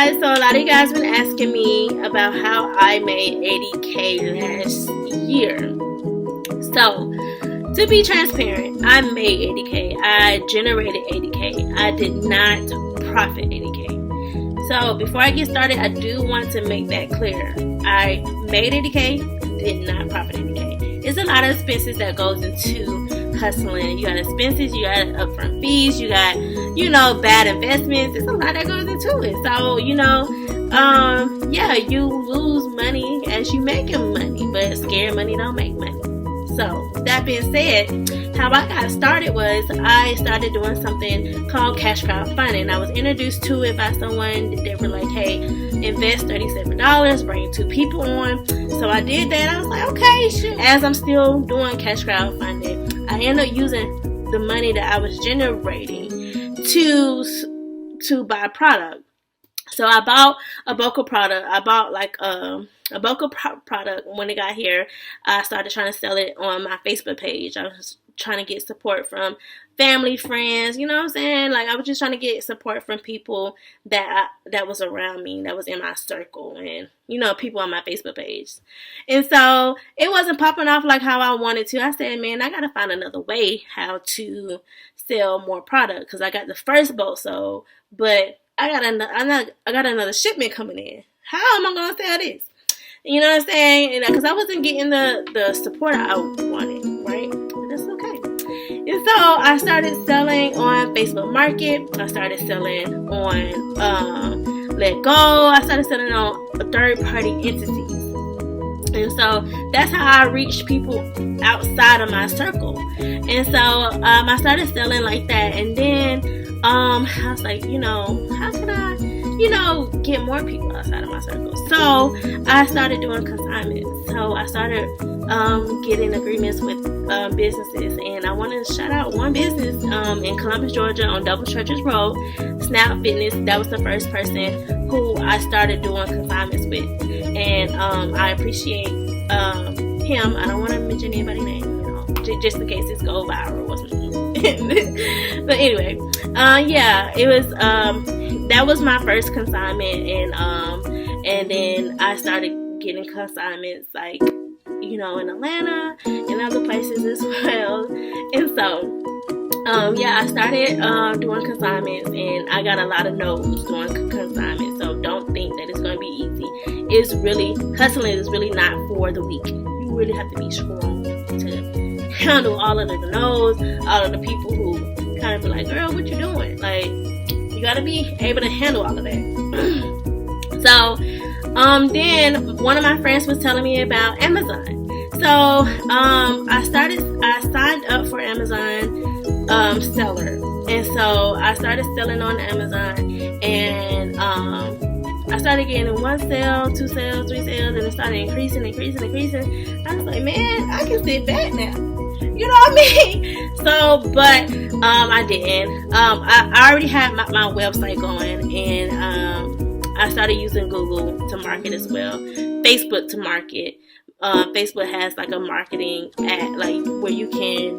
guys, so a lot of you guys been asking me about how I made 80K last year. So, to be transparent, I made 80K. I generated 80K. I did not profit 80K. So, before I get started, I do want to make that clear. I made 80K, did not profit 80K. It's a lot of expenses that goes into hustling. You got expenses, you got upfront fees, you got, bad investments. It's a lot that goes into it. So, you lose money as you making money, but scared money don't make money. So, that being said, how I got started was I started doing something called cash crowdfunding. I was introduced to it by someone. They were like, hey, invest $37, bring 2 people on. So I did that. I was like, okay, shit. As I'm still doing cash crowdfunding, I ended up using the money that I was generating to buy product. So I bought a bulk product. I bought a bulk product. When it got here, I started trying to sell it on my Facebook page. I was trying to get support from family, friends, you know what I'm saying? Like, I was just trying to get support from people that was around me, that was in my circle, and, people on my Facebook page. And so, it wasn't popping off like how I wanted to. I said, man, I gotta find another way how to sell more product, because I got the first boat sold, but I got another shipment coming in. How am I gonna sell this? You know what I'm saying? Because I wasn't getting the support I wanted, right? But that's okay. And so I started selling on Facebook Market. I started selling on Let Go. I started selling on third-party entities. And so that's how I reached people outside of my circle. And so I started selling like that. And then I was like, how can I, get more people outside of my circle? So I started doing consignments. So I started getting agreements with businesses. And I want to shout out one business in Columbus, Georgia on Double Churches Road, Snap Fitness. That was the first person who I started doing consignments with. And I appreciate him. I don't want to mention anybody's name, just in case this goes viral or something. But anyway, it was that was my first consignment, and then I started getting consignments like in Atlanta and other places as well. And so I started doing consignments, and I got a lot of no's doing consignments. So don't think that it's going to be easy. Hustling is really not for the weak. You really have to be strong to handle all of the no's, all of the people who kind of be like, girl, what you doing? Like, you got to be able to handle all of that. So then one of my friends was telling me about Amazon. So I signed up for Amazon seller, and so I started selling on Amazon, and I started getting 1 sale, 2 sales, 3 sales, and it started increasing. I was like, man, I can sit back now. You know what I mean? So, but I didn't. I already had my website going, and I started using Google to market as well, Facebook to market. Facebook has like a marketing ad, like where you can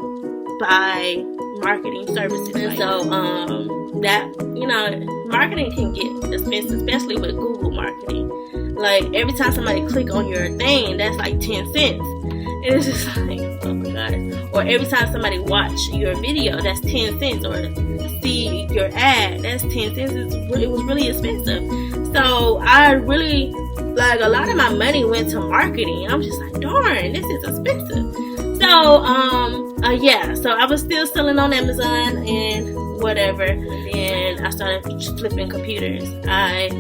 buy marketing services. And so that marketing can get expensive, especially with Google marketing. Like every time somebody click on your thing, that's like 10 cents. And it's just like, oh my gosh. Or every time somebody watch your video, that's 10 cents. Or see your ad, that's 10 cents. It was really expensive. So I really, like, a lot of my money went to marketing. I'm just like, darn, this is expensive. So, so I was still selling on Amazon and whatever. And I started flipping computers. I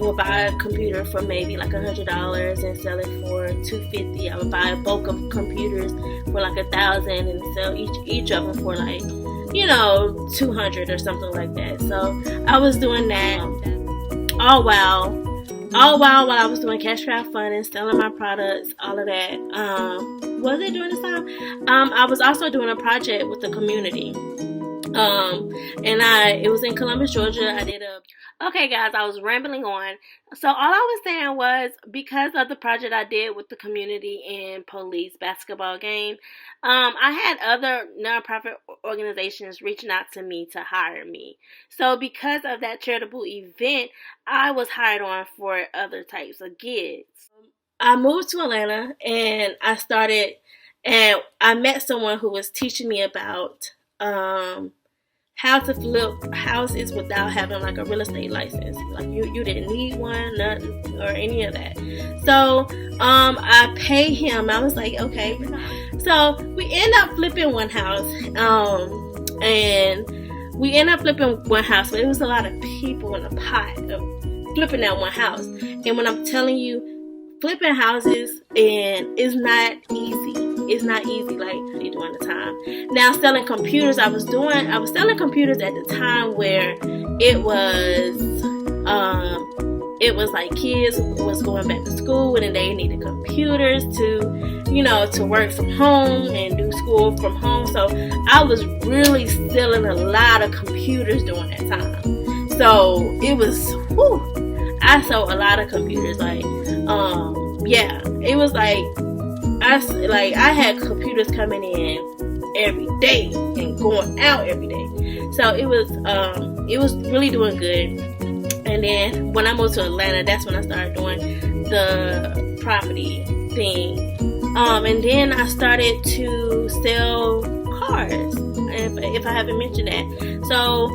will buy a computer for maybe like $100 and sell it for $250. I would buy a bulk of computers for like $1,000 and sell each of them for like, $200 or something like that. So I was doing that all while I was doing cash crowdfunding, selling my products, all of that. Was it during this time? I was also doing a project with the community. and it was in Columbus, Georgia. I did a Okay, guys, I was rambling on. So all I was saying was, because of the project I did with the community and police basketball game, I had other nonprofit organizations reaching out to me to hire me. So because of that charitable event, I was hired on for other types of gigs. I moved to Atlanta and I met someone who was teaching me about how to flip houses without having like a real estate license. Like you didn't need one, nothing or any of that. So I paid him. I was like, okay. So we end up flipping one house. And we end up flipping one house, but it was a lot of people in the pot of flipping that one house. And when I'm telling you, flipping houses and is not easy. It's not easy like during the time. Now selling computers, I was selling computers at the time where it was like kids was going back to school and they needed computers to work from home and do school from home. So I was really selling a lot of computers during that time. So it was, I sold a lot of computers. It was I had computers coming in every day and going out every day. So it was really doing good. And then when I moved to Atlanta, that's when I started doing the property thing. And then I started to sell cars, if I haven't mentioned that. So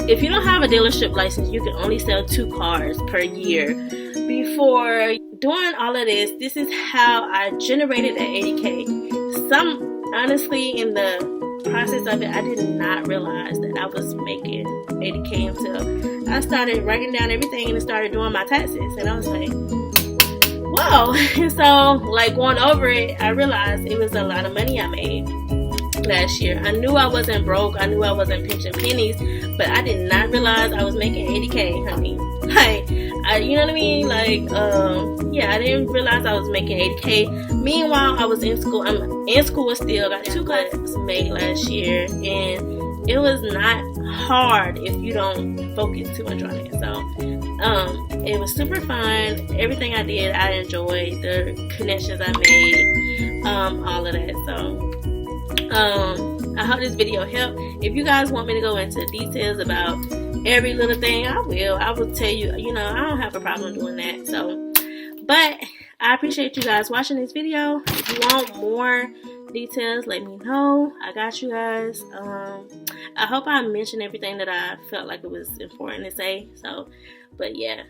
if you don't have a dealership license, you can only sell 2 cars per year. Before doing all of this is how I generated that 80K. Honestly, in the process of it, I did not realize that I was making 80K until I started writing down everything and started doing my taxes. And I was like, whoa. And so, going over it, I realized it was a lot of money I made last year. I knew I wasn't broke. I knew I wasn't pinching pennies, but I did not realize I was making 80K, honey. You know what I mean? I didn't realize I was making 80K. Meanwhile, I was in school. I'm in school still. Got 2 classes made last year, and it was not hard if you don't focus too much on it. So, it was super fun. Everything I did, I enjoyed. The connections I made, all of that. So, I hope this video helped. If you guys want me to go into details about every little thing, I will. I will tell you, I don't have a problem doing that. So, but I appreciate you guys watching this video. If you want more details, let me know. I got you guys. I hope I mentioned everything that I felt like it was important to say. So, but yeah.